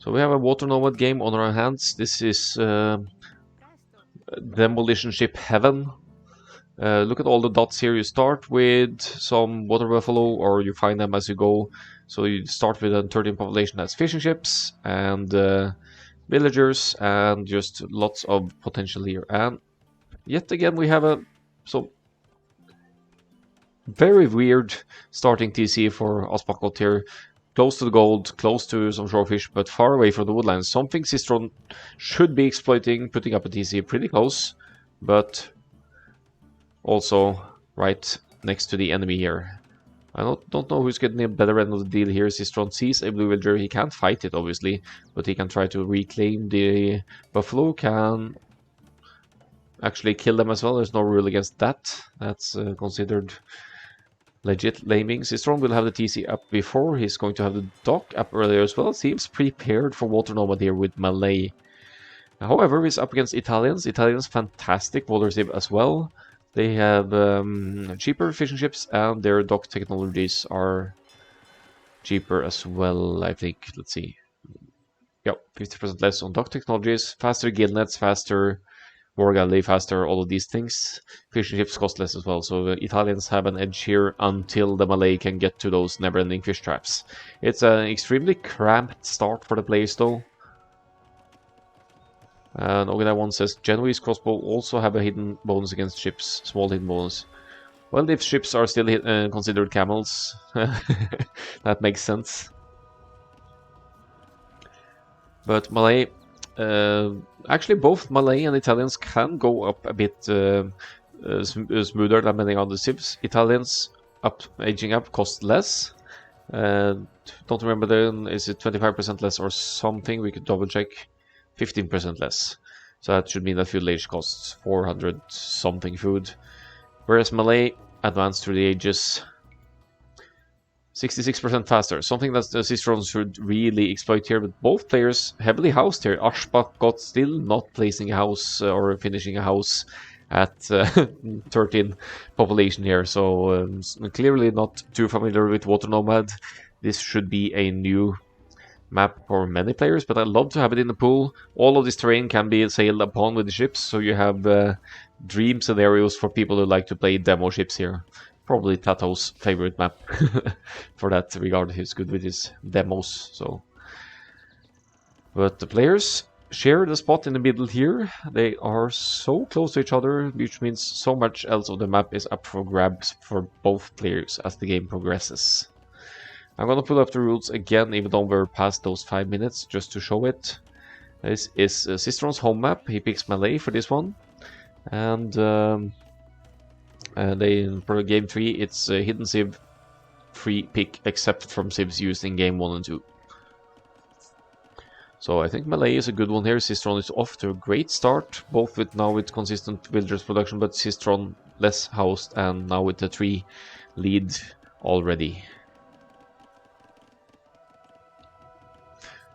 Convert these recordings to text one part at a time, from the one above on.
So we have a water nomad game on our hands. This is demolition ship heaven. Look at all the dots here. You start with some water buffalo, or you find them as you go. So you start with a 13 population that's fishing ships and villagers and just lots of potential here. And yet again we have a very weird starting TC for Asbachgott here. Close to the gold, close to some shorefish, but far away from the woodlands. Something Sisteron should be exploiting, putting up a TC pretty close, but also right next to the enemy here. I don't know who's getting a better end of the deal here. Sisteron sees a blue villager. He can't fight it, obviously, but he can try to reclaim the buffalo, can actually kill them as well. There's no rule against that. That's considered legit laming. Sisteron will have the TC up before. He's going to have the dock up earlier as well. Seems prepared for Water Nomad here with Malay. However, he's up against Italians. Italians, fantastic water sim as well. They have cheaper fishing ships, and their dock technologies are cheaper as well, I think. Let's see. Yep, 50% less on dock technologies, faster gill nets, faster war galley, faster, all of these things. Fishing ships cost less as well, so the Italians have an edge here until the Malay can get to those never-ending fish traps. It's an extremely cramped start for the players though. And Ogina1 says, Genoese crossbow also have a hidden bonus against ships, small hidden bonus. Well, if ships are still considered camels, that makes sense. But Malay, actually both Malay and Italians can go up a bit smoother than many other ships. Italians aging up cost less. Don't remember then, is it 25% less or something? We could double check. 15% less. So that should mean that fuel age costs 400 something food. Whereas Malay advanced through the ages 66% faster. Something that the Sisteron should really exploit here, but both players heavily housed here. Asbachgott still not placing a house or finishing a house at 13 population here. So clearly not too familiar with Water Nomad. This should be a new map for many players, but I'd love to have it in the pool. All of this terrain can be sailed upon with the ships, so you have dream scenarios for people who like to play demo ships here. Probably Tato's favorite map for that regard. He's good with his demos. So, but the players share the spot in the middle here. They are so close to each other, which means so much else of the map is up for grabs for both players as the game progresses. I'm gonna pull up the rules again, even though we're past those 5 minutes, just to show it. This is Sisteron's home map. He picks Malay for this one, and for game 3, it's hidden civ free pick, except from civs used in game 1 and 2. So I think Malay is a good one here. Sisteron is off to a great start, both with consistent villagers production, but Sisteron less housed, and now with the 3 lead already.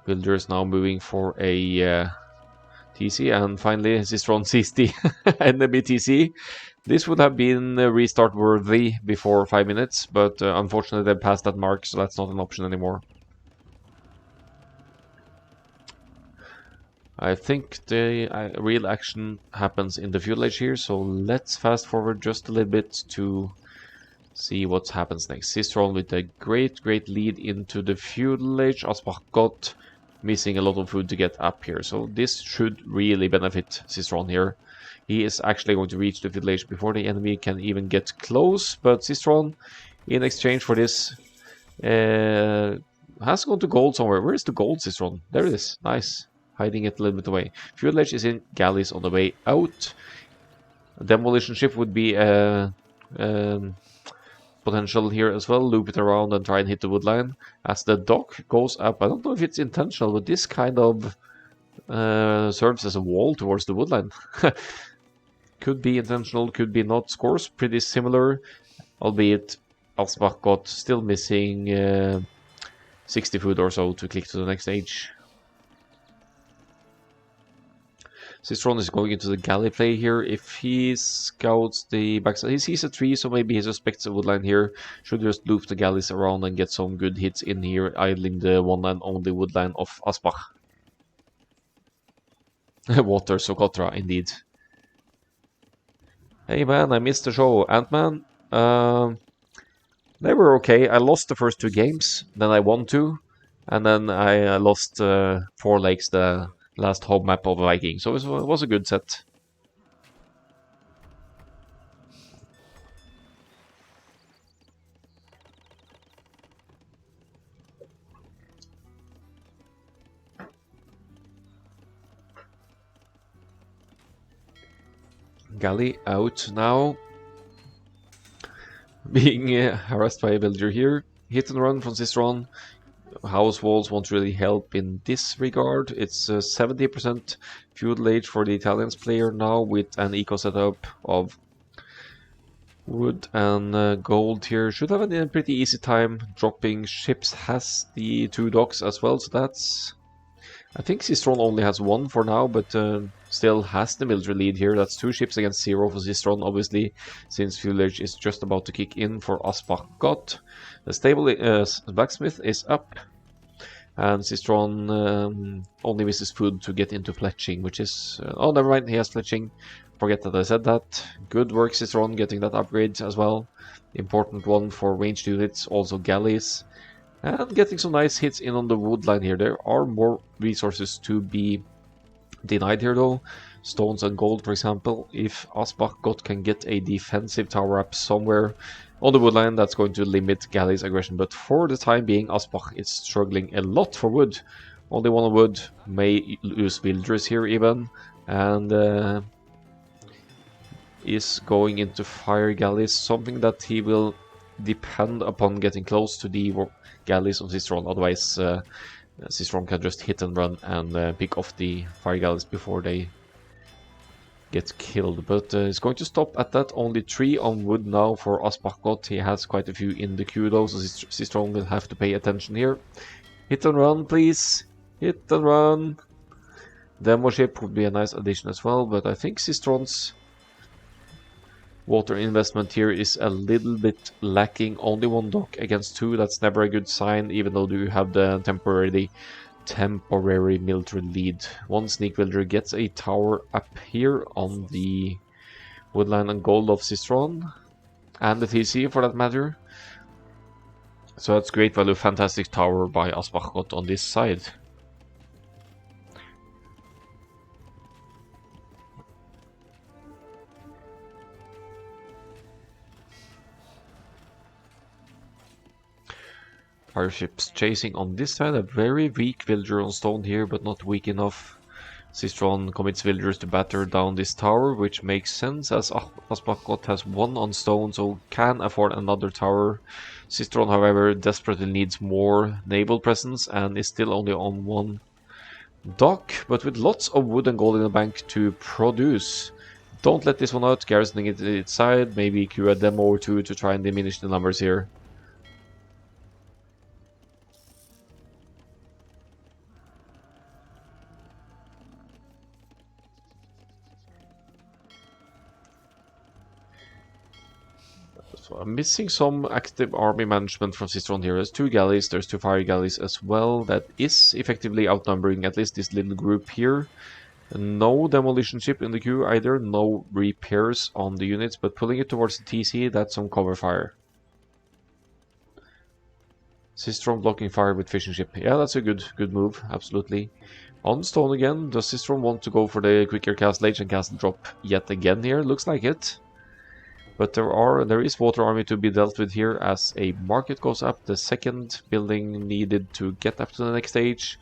Builders now moving for a TC, and finally Sisteron sees the enemy TC. This would have been restart worthy before 5 minutes, but unfortunately they passed that mark, so that's not an option anymore. I think the real action happens in the fuel age here, so let's fast forward just a little bit to see what happens next. Sisteron with a great lead into the fuel age. Asbachgott missing a lot of food to get up here, so this should really benefit Sisteron here. He is actually going to reach the village before the enemy can even get close, but Sisteron, in exchange for this, has gone to gold somewhere. Where is the gold, Sisteron? There it is. Nice. Hiding it a little bit away. Fuel edge is in galleys on the way out. A demolition ship would be potential here as well. Loop it around and try and hit the wood line. As the dock goes up, I don't know if it's intentional, but this kind of serves as a wall towards the wood line. Could be intentional, could be not. Scores pretty similar, albeit Asbachgott still missing 60 food or so to click to the next stage. Sisteron is going into the galley play here. If he scouts the backside, he sees a tree, so maybe he suspects a woodline here. Should just loop the galleys around and get some good hits in here, idling the one and only woodline of Asbach. Water Socotra, indeed. Hey man, I missed the show. Ant-Man? They were okay. I lost the first two games, then I won two, and then I lost 4 lakes the last home map of Viking. So it was a good set. Galley out now. Being harassed by a villager here. Hit and run from Sisteron. House walls won't really help in this regard. It's 70% feudal age for the Italians player now with an eco setup of wood and gold here. Should have a pretty easy time dropping ships. Has the 2 docks as well, so that's... I think Sisteron only has 1 for now, but still has the military lead here. That's 2 ships against 0 for Sisteron, obviously, since Village is just about to kick in for Asbachgott. The stable blacksmith is up, and Sisteron only misses food to get into fletching, which is... oh, never mind, he has fletching. Forget that I said that. Good work, Sisteron, getting that upgrade as well. Important one for ranged units, also galleys. And getting some nice hits in on the wood line here. There are more resources to be denied here though. Stones and gold, for example. If Asbachgott can get a defensive tower up somewhere on the wood line, that's going to limit galleys' aggression. But for the time being, Asbach is struggling a lot for wood. Only 1 on wood, may lose villagers here even. And is going into fire galleys, something that he will depend upon getting close to the galleys of Sisteron. Otherwise, Sisteron can just hit and run and pick off the fire galleys before they get killed. But he's going to stop at that. Only 3 on wood now for Asbachgott. He has quite a few in the queue though, so Sisteron will have to pay attention here. Hit and run, please. Hit and run. Demo ship would be a nice addition as well, but I think Sisteron's water investment here is a little bit lacking. Only 1 dock against 2. That's never a good sign, even though you have the temporary military lead. 1 sneak villager gets a tower up here on the woodland and gold of Sisteron, and the TC for that matter. So that's great value. Fantastic tower by Asbachgott on this side. Fire ships chasing on this side. A very weak villager on stone here, but not weak enough. Sisteron commits villagers to batter down this tower, which makes sense as Asbachgott has 1 on stone, so can afford another tower. Sisteron, however, desperately needs more naval presence and is still only on 1 dock, but with lots of wood and gold in the bank to produce. Don't let this one out, garrisoning it its side, maybe queue a demo or 2 to try and diminish the numbers here. So I'm missing some active army management from Sisteron here. There's 2 galleys, there's 2 fire galleys as well. That is effectively outnumbering at least this little group here. No demolition ship in the queue either, no repairs on the units, but pulling it towards the TC, that's some cover fire. Sisteron blocking fire with fishing ship. Yeah, that's a good move, absolutely. On stone again, does Sisteron want to go for the quicker castle age and castle drop yet again here? Looks like it. But there is water army to be dealt with here as a market goes up. The second building needed to get up to the next stage.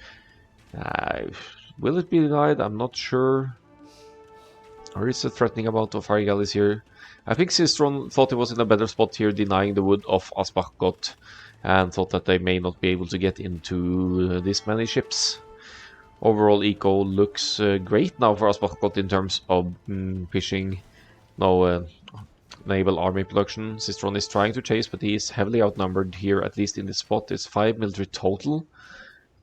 Will it be denied? I'm not sure. There is a threatening amount of fire galleys here. I think Sisteron thought he was in a better spot here, denying the wood of Asbachgott, and thought that they may not be able to get into this many ships. Overall eco looks great now for Asbachgott in terms of fishing. No naval army production. Sisteron is trying to chase, but he is heavily outnumbered here, at least in this spot. It's 5 military total,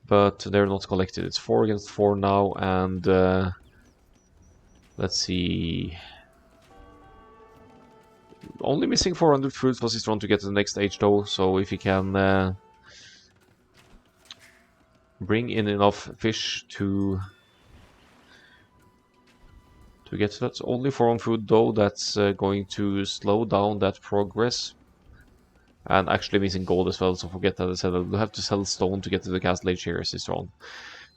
but they're not collected. It's 4 against 4 now, and let's see. Only missing 400 fruits for Sisteron to get to the next stage though, so if he can bring in enough fish to to get to that. Only 4 on food though, that's going to slow down that progress. And actually missing gold as well, so forget that I said we'll have to sell stone to get to the castle age here, Sisteron.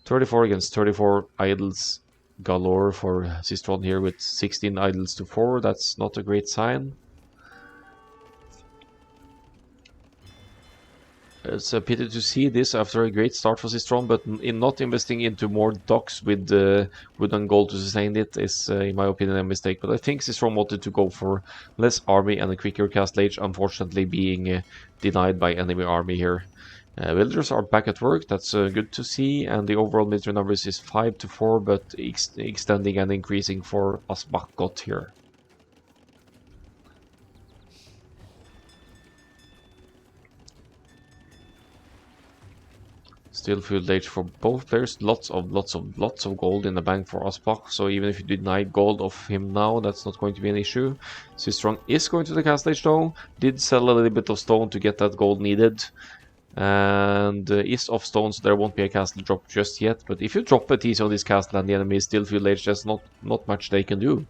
34 against 34 idols galore for Sisteron here with 16 idols to 4. That's not a great sign. It's a pity to see this after a great start for Sisteron, but in not investing into more docks with wood and gold to sustain it is, in my opinion, a mistake. But I think Sisteron wanted to go for less army and a quicker castle age, unfortunately being denied by enemy army here. Villagers are back at work, that's good to see, and the overall military numbers is 5 to 4, but extending and increasing for Asbachgott here. Still field age for both players. Lots of gold in the bank for Asbach. So even if you deny gold of him now, that's not going to be an issue. Sisteron is going to the castle age though. Did sell a little bit of stone to get that gold needed. And is off stone, so there won't be a castle drop just yet. But if you drop a TC on this castle and the enemy is still field age, there's not much they can do.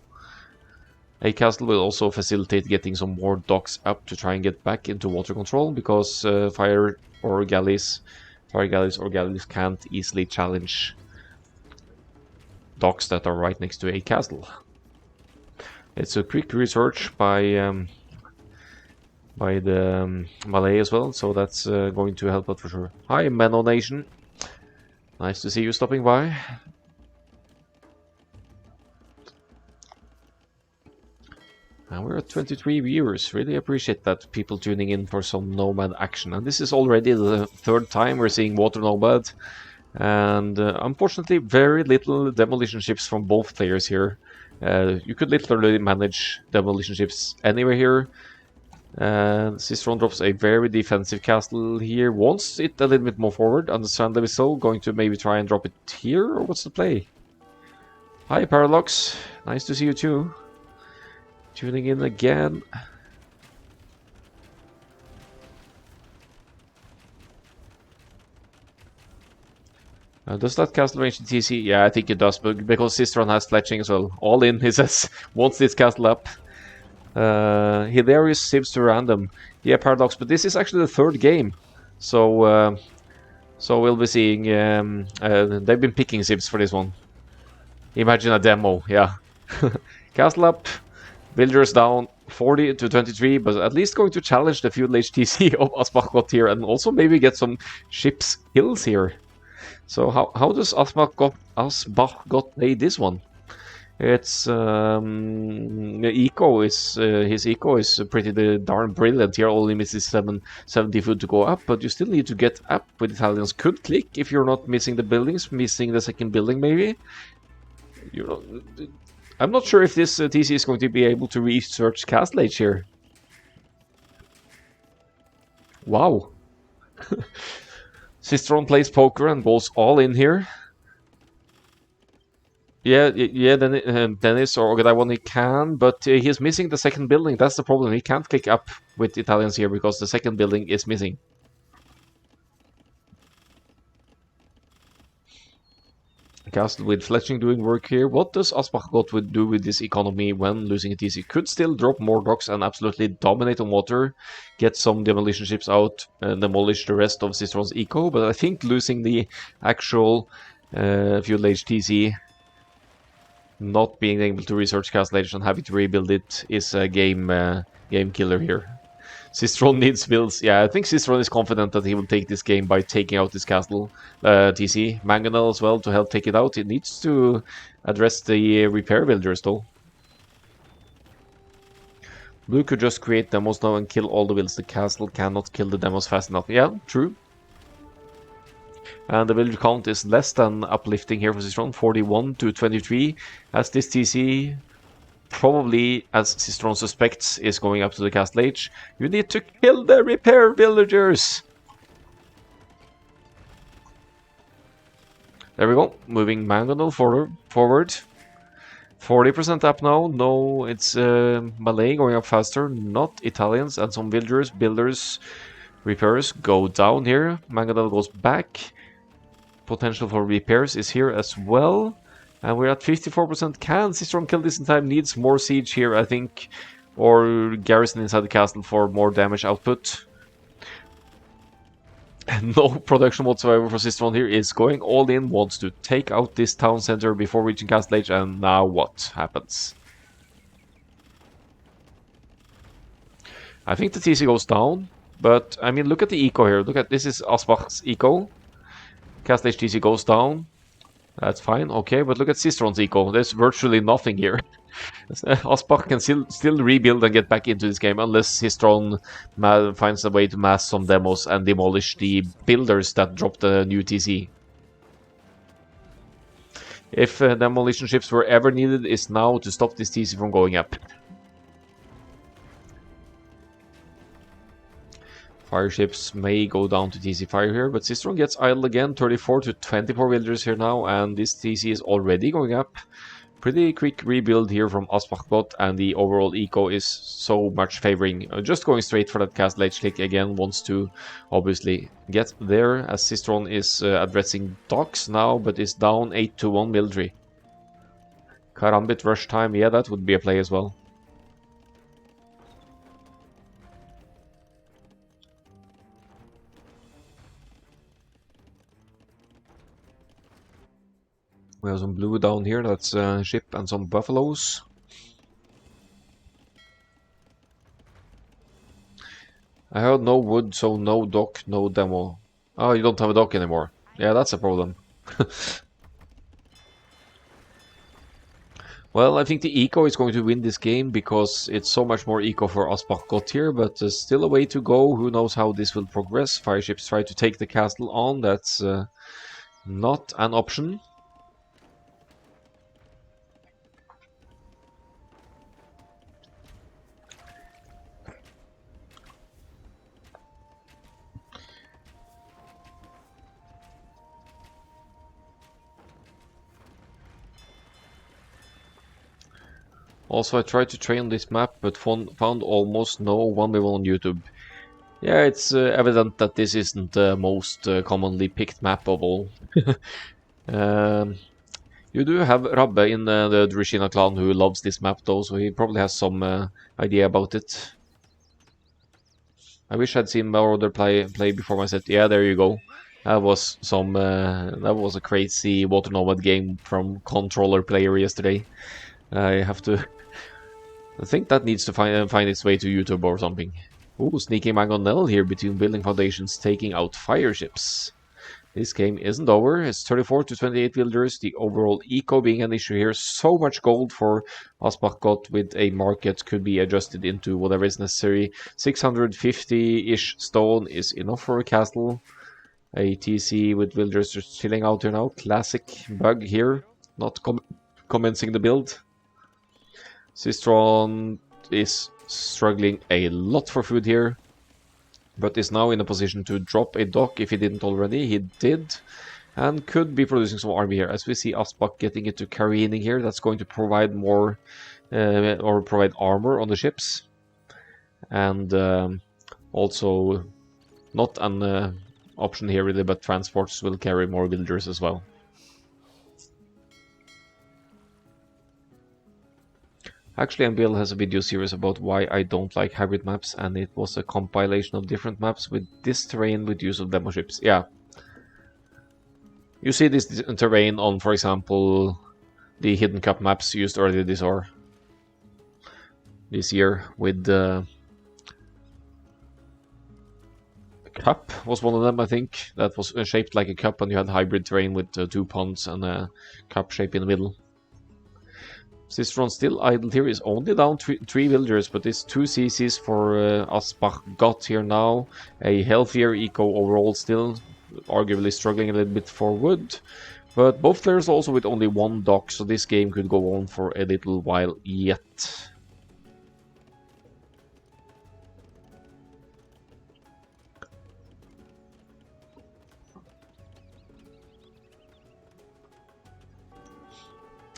A castle will also facilitate getting some more docks up to try and get back into water control, because fire galleys or galleys can't easily challenge docks that are right next to a castle. It's a quick research by the Malay as well, so that's going to help out for sure. Hi, Menno Nation. Nice to see you stopping by. And we're at 23 viewers. Really appreciate that, people tuning in for some Nomad action. And this is already the 3rd time we're seeing Water Nomad. And unfortunately, very little demolition ships from both players here. You could literally manage demolition ships anywhere here. Sisteron drops a very defensive castle here. Wants it a little bit more forward. Understandably so. Going to maybe try and drop it here, or what's the play? Hi, Parallax. Nice to see you too. Tuning in again. Does that castle range in TC? Yeah, I think it does, but because Sisteron has fletching as well. All in, he says, wants this castle up. Hilarious sibs to random. Yeah, Paradox, but this is actually the 3rd game. So we'll be seeing... they've been picking sibs for this one. Imagine a demo, yeah. Castle up. Villagers down 40 to 23, but at least going to challenge the feudal HTC of Asbachgott here, and also maybe get some ships kills here. So how does Asbachgott play this one? It's eco is his eco is pretty darn brilliant here. Only misses 70 food to go up, but you still need to get up with Italians. Could click if you're not missing the buildings, missing the second building maybe. You know. I'm not sure if this TC is going to be able to research castle age here. Wow. Sisteron plays poker and goes all in here. Yeah, Dennis or Ogadawan he can, but he's missing the second building. That's the problem. He can't click up with Italians here because the second building is missing. Castle with fletching doing work here. What does Asbachgott do with this economy when losing a TC? Could still drop more docks and absolutely dominate on water. Get some demolition ships out and demolish the rest of Sisteron's eco. But I think losing the actual feudal age TC, not being able to research castle age and having to rebuild it, is a game killer here. Sisteron needs builds. Yeah, I think Sisteron is confident that he will take this game by taking out this castle TC. Mangonel as well to help take it out. It needs to address the repair builders though. Blue could just create demos now and kill all the builds. The castle cannot kill the demos fast enough. Yeah, true. And the villager count is less than uplifting here for Sisteron. 41 to 23. As this TC... probably, as Sisteron suspects, is going up to the castle age. You need to kill the repair villagers! There we go. Moving Mangonel forward. 40% up now. No, it's Malay going up faster, not Italians. And some villagers, builders, repairs go down here. Mangonel goes back. Potential for repairs is here as well. And we're at 54%. Can Sisteron kill this in time? Needs more siege here, I think. Or garrison inside the castle for more damage output. And no production whatsoever for Sisteron here. Is going all in. Wants to take out this town center before reaching Castle Age. And now what happens? I think the TC goes down. But, I mean, look at the eco here. Look at this is Asbach's eco. Castle Age TC goes down. That's fine, okay, but look at Sisteron's eco. There's virtually nothing here. Asbach can still rebuild and get back into this game unless Sisteron finds a way to mass some demos and demolish the builders that dropped the new TC. If demolition ships were ever needed, is now to stop this TC from going up. Fire ships may go down to TC fire here, but Sisteron gets idle again. 34 to 24 villagers here now, and this TC is already going up. Pretty quick rebuild here from Asbachgott, and the overall eco is so much favoring. Just going straight for that Castle Age click again, wants to obviously get there, as Sisteron is addressing docks now, but is down 8 to 1 military. Karambit rush time, yeah, that would be a play as well. We have some blue down here, that's a ship and some buffaloes. I heard no wood, so no dock, no demo. Oh, you don't have a dock anymore. Yeah, that's a problem. Well, I think the eco is going to win this game because it's so much more eco for Asbachgott here, but there's still a way to go. Who knows how this will progress. Fire ships try to take the castle on, that's not an option. Also, I tried to train this map, but found almost no 1v1 on YouTube. Yeah, it's evident that this isn't the most commonly picked map of all. You do have Rabbe in the Drishina clan who loves this map though, so he probably has some idea about it. I wish I'd seen more other play before my set. Yeah, there you go. That was that was a crazy Water Nomad game from controller player yesterday. I have to. I think that needs to find its way to YouTube or something. Ooh, sneaking Mangonel here between building foundations, taking out fire ships. This game isn't over. It's 34 to 28 villagers. The overall eco being an issue here. So much gold for Asbachgott with a market could be adjusted into whatever is necessary. 650-ish stone is enough for a castle. A TC with villagers just chilling out here now. Classic bug here. Not commencing the build. Sisteron is struggling a lot for food here, but is now in a position to drop a dock if he didn't already. He did, and could be producing some army here. As we see Asbach getting into careening here, that's going to provide more, or provide armor on the ships. And also, not an option here really, but transports will carry more villagers as well. Actually, MBL has a video series about why I don't like hybrid maps, and it was a compilation of different maps with this terrain with use of demo ships. Yeah. You see this terrain on, for example, the Hidden Cup maps used earlier this year with the cup was one of them, I think. That was shaped like a cup, and you had hybrid terrain with 2 ponds and a cup shape in the middle. Sisteron still idle here, is only down 3 villagers, but it's 2 CCs for Asbachgott here now. A healthier eco overall still, arguably struggling a little bit for wood. But both players also with only 1 dock, so this game could go on for a little while yet.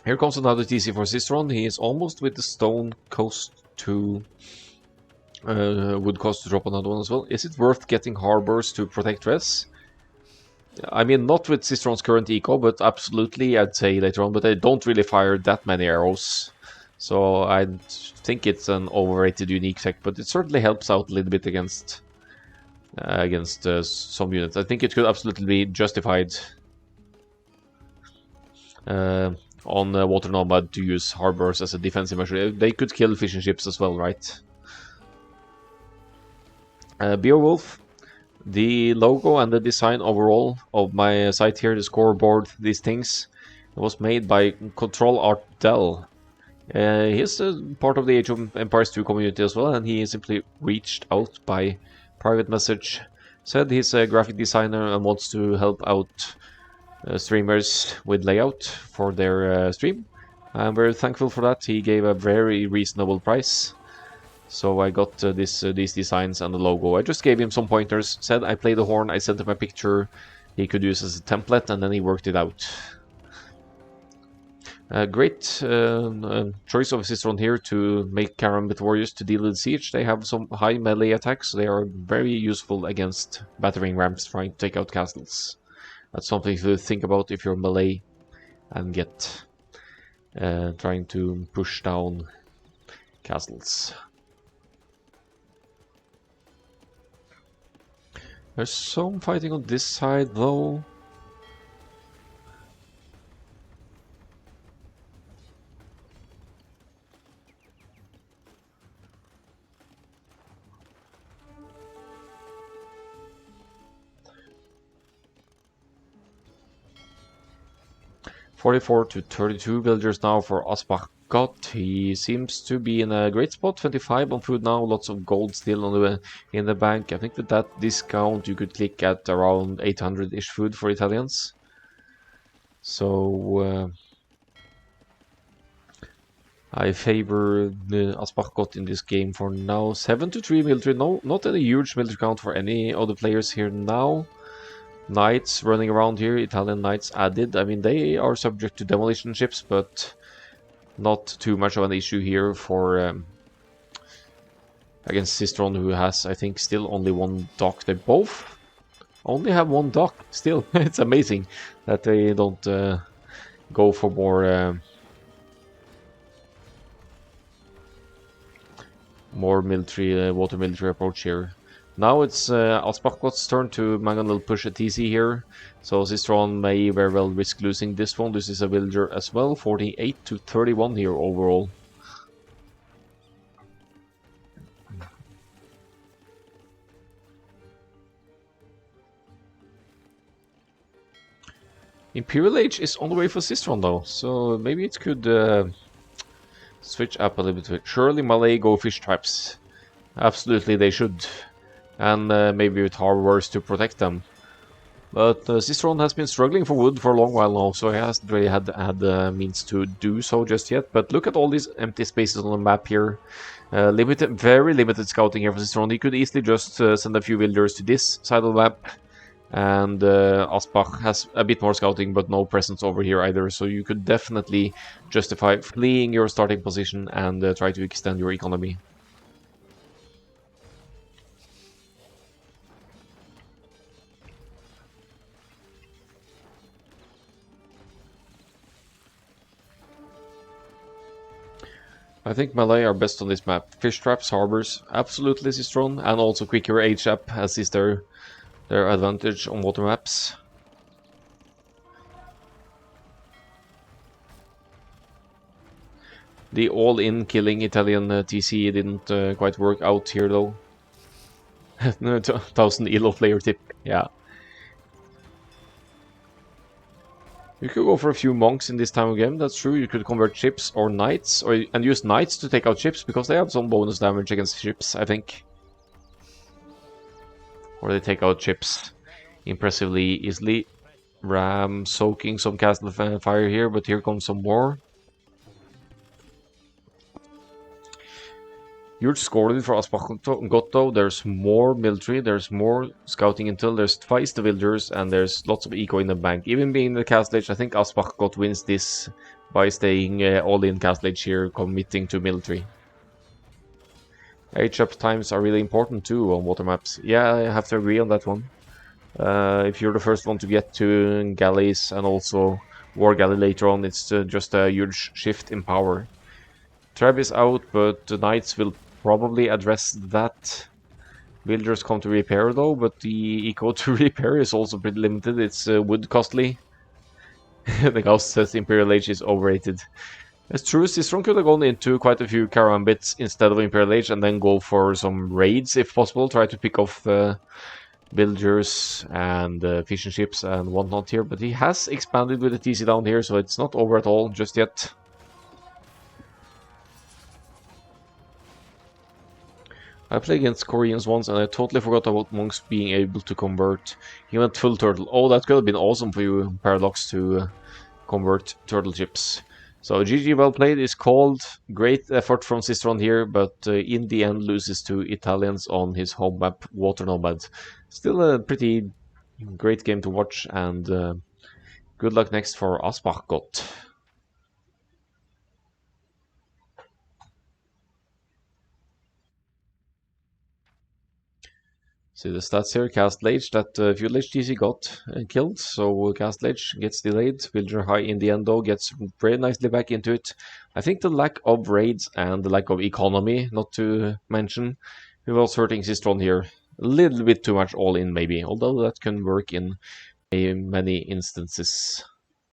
Here comes another TC for Sisteron. He is almost with the stone coast to wood coast to drop another one as well. Is it worth getting harbors to protect res? I mean, not with Sisteron's current eco, but absolutely, I'd say later on. But they don't really fire that many arrows. So I think it's an overrated unique tech, but it certainly helps out a little bit against some units. I think it could absolutely be justified uh, on Water Nomad to use harbors as a defensive measure. They could kill fishing ships as well, right? Beowulf, the logo and the design overall of my site here, the scoreboard, these things, it was made by Control Art Dell. He's part of the Age of Empires 2 community as well, and he simply reached out by private message, said he's a graphic designer and wants to help out streamers with layout for their stream. I'm very thankful for that. He gave a very reasonable price. So I got these designs and the logo. I just gave him some pointers, said I play the horn, I sent him a picture he could use as a template, and then he worked it out. Great choice of Sisteron here to make Karambit warriors to deal with siege. They have some high melee attacks, so they are very useful against battering rams trying to take out castles. That's something to think about if you're melee and get trying to push down castles. There's some fighting on this side though. $44 to $32 villagers now for Asbachgott. He seems to be in a great spot. 25 on food now, lots of gold still in the bank. I think with that discount you could click at around 800-ish food for Italians. So I favor the Asbachgott in this game for now. 7 to 3 military. No, not any huge military count for any of the players here now. Knights running around here, Italian knights added. I mean, they are subject to demolition ships, but not too much of an issue here for against Sisteron, who has, I think, still only one dock. They both only have one dock still. It's amazing that they don't go for more military, water military approach here. Now it's Asbachgott's turn to make a little push at TC here. So Sisteron may very well risk losing this one. This is a villager as well. 48 to 31 here overall. Imperial Age is on the way for Sisteron though. So maybe it could switch up a little bit. Surely Malay go fish traps. Absolutely they should. And maybe with harbors to protect them. But Sisteron has been struggling for wood for a long while now, so he hasn't really had the means to do so just yet. But look at all these empty spaces on the map here. Very limited scouting here for Sisteron. He could easily just send a few villagers to this side of the map. And Asbach has a bit more scouting, but no presence over here either. So you could definitely justify fleeing your starting position and try to extend your economy. I think Malay are best on this map. Fish traps, harbors, absolutely Sisteron, and also quicker HAP as is their advantage on water maps. The all-in killing Italian TC didn't quite work out here though. 1000 elo player tip, yeah. You could go for a few monks in this time of game, that's true. You could convert ships or knights, and use knights to take out ships, because they have some bonus damage against ships, I think. Or they take out ships impressively easily. Ram soaking some castle fire here, but here comes some more. Huge score lead for Asbachgott though. There's more military, there's more scouting intel, there's twice the villagers, and there's lots of eco in the bank. Even being in the castle age, I think Asbachgott wins this by staying all in castle age here, committing to military. HAP times are really important too on water maps. Yeah, I have to agree on that one. If you're the first one to get to galleys and also war galley later on, it's just a huge shift in power. Treb is out, but the knights will probably address that. Villagers come to repair though, but the eco to repair is also pretty limited. It's wood costly. The ghost says Imperial Age is overrated. It's true, Sisteron could have gone into quite a few caravan bits instead of Imperial Age and then go for some raids if possible. Try to pick off villagers and fishing ships and whatnot here. But he has expanded with the TC down here, so it's not over at all just yet. I played against Koreans once and I totally forgot about monks being able to convert. He went full turtle. Oh, that could have been awesome for you, Paradox, to convert turtle ships. So GG well played is called. Great effort from Sisteron here, but in the end loses to Italians on his home map, Water Nomad. Still a pretty great game to watch, and good luck next for Asbachgott. See the stats here, Cast Lage, that Fuel HTC got killed, so Cast Lage gets delayed. Villager High in the end though gets very nicely back into it. I think the lack of raids and the lack of economy, not to mention, who was hurting Sistron here. A little bit too much all in maybe, although that can work in many instances.